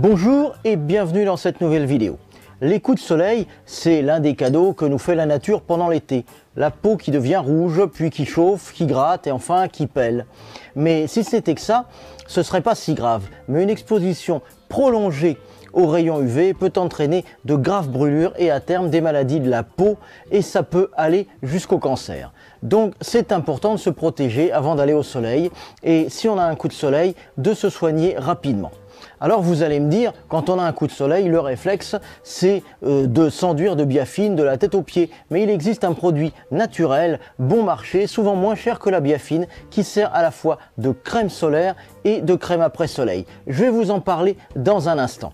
Bonjour et bienvenue dans cette nouvelle vidéo. Les coups de soleil, c'est l'un des cadeaux que nous fait la nature pendant l'été. La peau qui devient rouge, puis qui chauffe, qui gratte et enfin qui pèle. Mais si c'était que ça, ce serait pas si grave. Mais une exposition prolongée aux rayons UV peut entraîner de graves brûlures et à terme des maladies de la peau et ça peut aller jusqu'au cancer. Donc c'est important de se protéger avant d'aller au soleil et si on a un coup de soleil, de se soigner rapidement. Alors vous allez me dire, quand on a un coup de soleil, le réflexe c'est de s'enduire de biafine de la tête aux pieds. Mais il existe un produit naturel, bon marché, souvent moins cher que la biafine, qui sert à la fois de crème solaire et de crème après soleil. Je vais vous en parler dans un instant.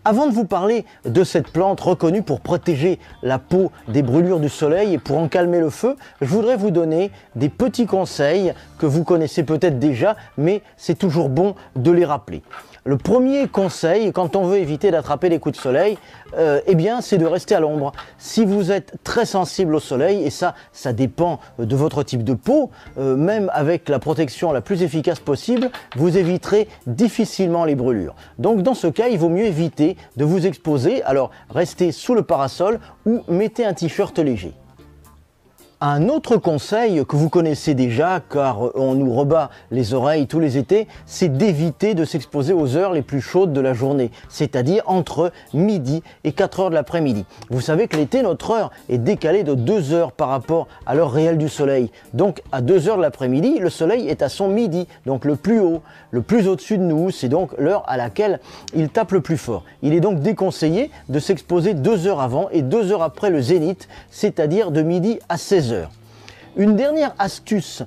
Avant de vous parler de cette plante reconnue pour protéger la peau des brûlures du soleil et pour en calmer le feu, je voudrais vous donner des petits conseils que vous connaissez peut-être déjà, mais c'est toujours bon de les rappeler. Le premier conseil, quand on veut éviter d'attraper les coups de soleil, c'est de rester à l'ombre. Si vous êtes très sensible au soleil, et ça dépend de votre type de peau, même avec la protection la plus efficace possible, vous éviterez difficilement les brûlures. Donc dans ce cas, il vaut mieux éviter de vous exposer, alors restez sous le parasol ou mettez un t-shirt léger. Un autre conseil que vous connaissez déjà, car on nous rebat les oreilles tous les étés, c'est d'éviter de s'exposer aux heures les plus chaudes de la journée, c'est-à-dire entre midi et 4 heures de l'après-midi. Vous savez que l'été, notre heure est décalée de 2 heures par rapport à l'heure réelle du soleil. Donc à 2 heures de l'après-midi, le soleil est à son midi, donc le plus haut, le plus au-dessus de nous, c'est donc l'heure à laquelle il tape le plus fort. Il est donc déconseillé de s'exposer 2 heures avant et 2 heures après le zénith, c'est-à-dire de midi à 16 heures. Une dernière astuce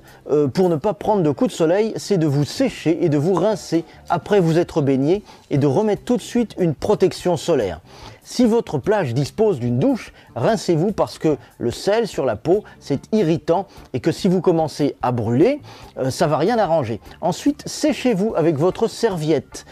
pour ne pas prendre de coups de soleil, c'est de vous sécher et de vous rincer après vous être baigné et de remettre tout de suite une protection solaire. Si votre plage dispose d'une douche, rincez-vous parce que le sel sur la peau, c'est irritant et que si vous commencez à brûler, ça va rien arranger. Ensuite, séchez-vous avec votre serviette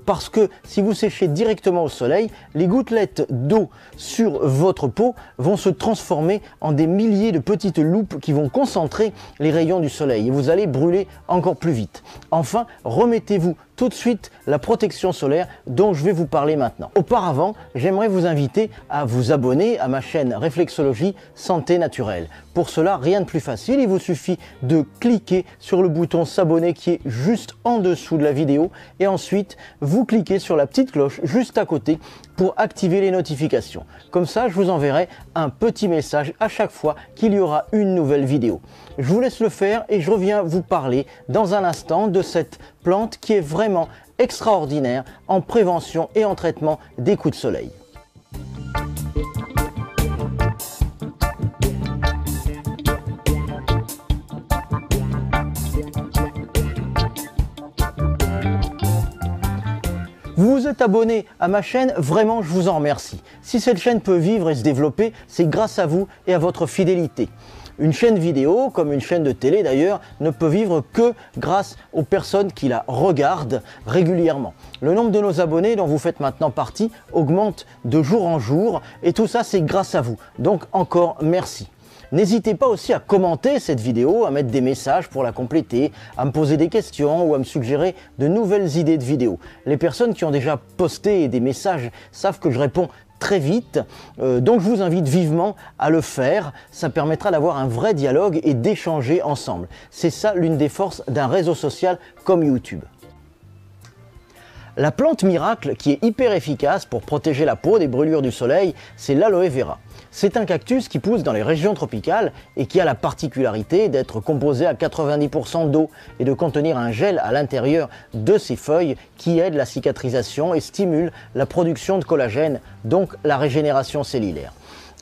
parce que si vous séchez directement au soleil, les gouttelettes d'eau sur votre peau vont se transformer en des milliers de petites loupes qui vont concentrer les rayons du soleil et vous allez brûler encore plus vite. Enfin, remettez-vous tout de suite la protection solaire dont je vais vous parler maintenant. Auparavant, j'aimerais vous inviter à vous abonner à ma chaîne Réflexologie Santé Naturelle. Pour cela, rien de plus facile, il vous suffit de cliquer sur le bouton s'abonner qui est juste en dessous de la vidéo et ensuite vous cliquez sur la petite cloche juste à côté pour activer les notifications. Comme ça, je vous enverrai un petit message à chaque fois qu'il y aura une nouvelle vidéo. Je vous laisse le faire et je reviens vous parler dans un instant de cette plante qui est vraiment extraordinaire en prévention et en traitement des coups de soleil. Vous vous êtes abonné à ma chaîne, vraiment je vous en remercie. Si cette chaîne peut vivre et se développer, c'est grâce à vous et à votre fidélité. Une chaîne vidéo, comme une chaîne de télé d'ailleurs, ne peut vivre que grâce aux personnes qui la regardent régulièrement. Le nombre de nos abonnés dont vous faites maintenant partie augmente de jour en jour et tout ça c'est grâce à vous. Donc encore merci. N'hésitez pas aussi à commenter cette vidéo, à mettre des messages pour la compléter, à me poser des questions ou à me suggérer de nouvelles idées de vidéos. Les personnes qui ont déjà posté des messages savent que je réponds très vite, donc je vous invite vivement à le faire. Ça permettra d'avoir un vrai dialogue et d'échanger ensemble. C'est ça l'une des forces d'un réseau social comme YouTube. La plante miracle qui est hyper efficace pour protéger la peau des brûlures du soleil, c'est l'aloe vera. C'est un cactus qui pousse dans les régions tropicales et qui a la particularité d'être composé à 90% d'eau et de contenir un gel à l'intérieur de ses feuilles qui aide la cicatrisation et stimule la production de collagène, donc la régénération cellulaire.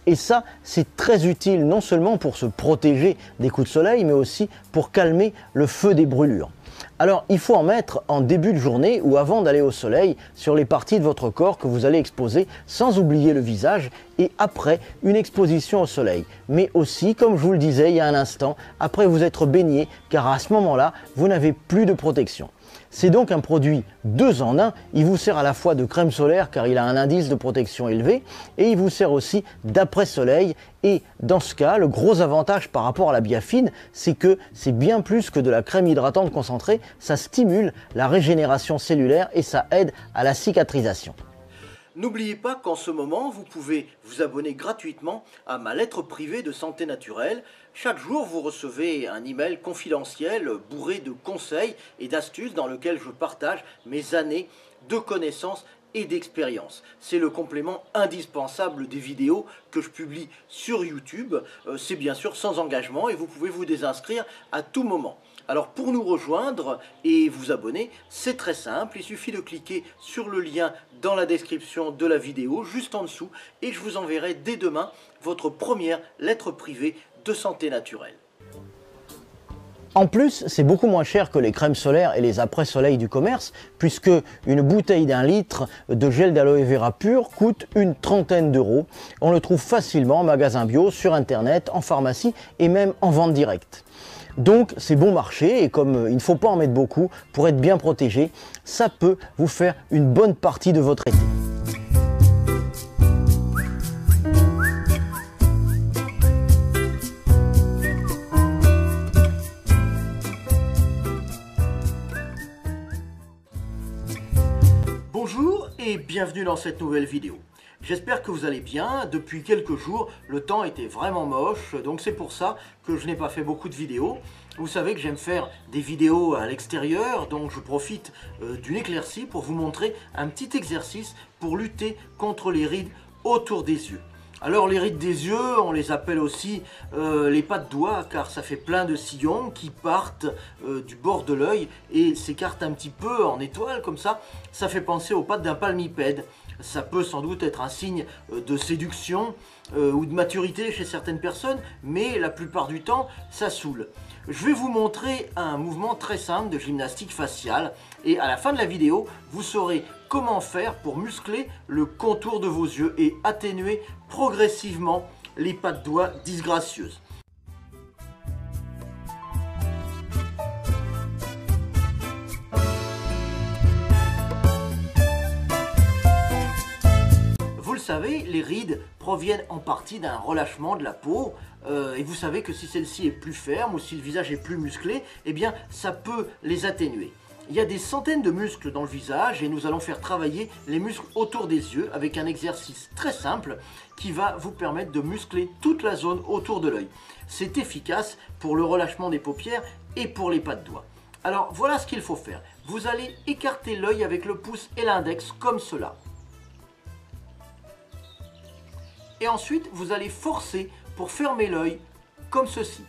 Et ça, c'est très utile non seulement pour se protéger des coups de soleil, mais aussi pour calmer le feu des brûlures. Alors, il faut en mettre en début de journée ou avant d'aller au soleil sur les parties de votre corps que vous allez exposer, sans oublier le visage, et après une exposition au soleil. Mais aussi, comme je vous le disais il y a un instant, après vous être baigné, car à ce moment-là, vous n'avez plus de protection. C'est donc un produit 2 en 1. Il vous sert à la fois de crème solaire car il a un indice de protection élevé et il vous sert aussi d'après-soleil. Et dans ce cas, le gros avantage par rapport à la Biafine, c'est que c'est bien plus que de la crème hydratante concentrée. Ça stimule la régénération cellulaire et ça aide à la cicatrisation. N'oubliez pas qu'en ce moment, vous pouvez vous abonner gratuitement à ma lettre privée de santé naturelle. Chaque jour, vous recevez un email confidentiel bourré de conseils et d'astuces dans lequel je partage mes années de connaissances et d'expérience. C'est le complément indispensable des vidéos que je publie sur YouTube. C'est bien sûr sans engagement et vous pouvez vous désinscrire à tout moment. Alors pour nous rejoindre et vous abonner, c'est très simple, il suffit de cliquer sur le lien dans la description de la vidéo, juste en dessous, et je vous enverrai dès demain votre première lettre privée de santé naturelle. En plus, c'est beaucoup moins cher que les crèmes solaires et les après-soleil du commerce, puisque une bouteille d'1 litre de gel d'aloe vera pur coûte une trentaine d'euros. On le trouve facilement en magasin bio, sur internet, en pharmacie et même en vente directe. Donc c'est bon marché et comme il ne faut pas en mettre beaucoup pour être bien protégé, ça peut vous faire une bonne partie de votre été. Bonjour et bienvenue dans cette nouvelle vidéo. J'espère que vous allez bien. Depuis quelques jours, le temps était vraiment moche, donc c'est pour ça que je n'ai pas fait beaucoup de vidéos. Vous savez que j'aime faire des vidéos à l'extérieur, donc je profite d'une éclaircie pour vous montrer un petit exercice pour lutter contre les rides autour des yeux. Alors les rides des yeux, on les appelle aussi les pas de doigts, car ça fait plein de sillons qui partent du bord de l'œil et s'écartent un petit peu en étoile comme ça. Ça fait penser aux pattes d'un palmipède. Ça peut sans doute être un signe de séduction ou de maturité chez certaines personnes, mais la plupart du temps, ça saoule. Je vais vous montrer un mouvement très simple de gymnastique faciale et à la fin de la vidéo, vous saurez comment faire pour muscler le contour de vos yeux et atténuer progressivement les pas de doigts disgracieuses. Vous le savez, les rides proviennent en partie d'un relâchement de la peau et vous savez que si celle-ci est plus ferme ou si le visage est plus musclé, eh bien ça peut les atténuer. Il y a des centaines de muscles dans le visage et nous allons faire travailler les muscles autour des yeux avec un exercice très simple qui va vous permettre de muscler toute la zone autour de l'œil. C'est efficace pour le relâchement des paupières et pour les pas de doigts. Alors voilà ce qu'il faut faire. Vous allez écarter l'œil avec le pouce et l'index comme cela. Et ensuite, vous allez forcer pour fermer l'œil comme ceci.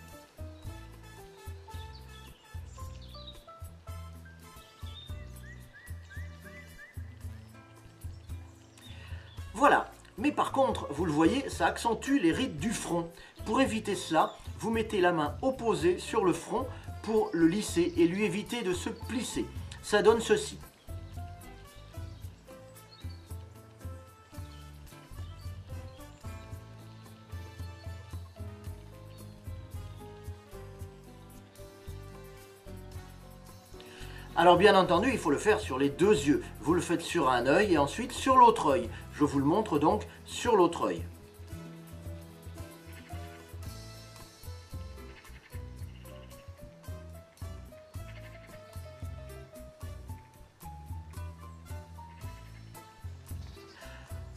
Voilà, mais par contre, vous le voyez, ça accentue les rides du front. Pour éviter cela, vous mettez la main opposée sur le front pour le lisser et lui éviter de se plisser. Ça donne ceci. Alors bien entendu, il faut le faire sur les deux yeux. Vous le faites sur un œil et ensuite sur l'autre œil. Je vous le montre donc sur l'autre œil.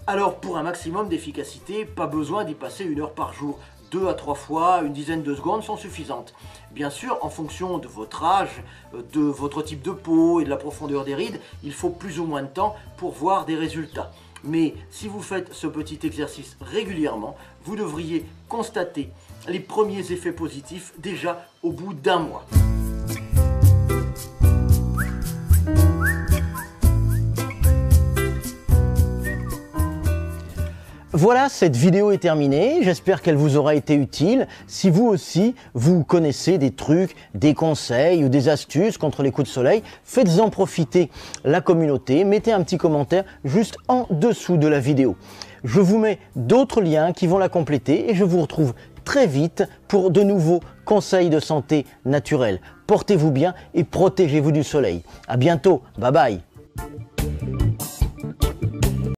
Alors pour un maximum d'efficacité, pas besoin d'y passer 1 heure par jour. 2 à 3 fois, une dizaine de secondes sont suffisantes. Bien sûr, en fonction de votre âge, de votre type de peau et de la profondeur des rides, il faut plus ou moins de temps pour voir des résultats. Mais si vous faites ce petit exercice régulièrement, vous devriez constater les premiers effets positifs déjà au bout d'1 mois. Voilà, cette vidéo est terminée, j'espère qu'elle vous aura été utile. Si vous aussi, vous connaissez des trucs, des conseils ou des astuces contre les coups de soleil, faites-en profiter la communauté, mettez un petit commentaire juste en dessous de la vidéo. Je vous mets d'autres liens qui vont la compléter et je vous retrouve très vite pour de nouveaux conseils de santé naturelle. Portez-vous bien et protégez-vous du soleil. À bientôt. Bye bye.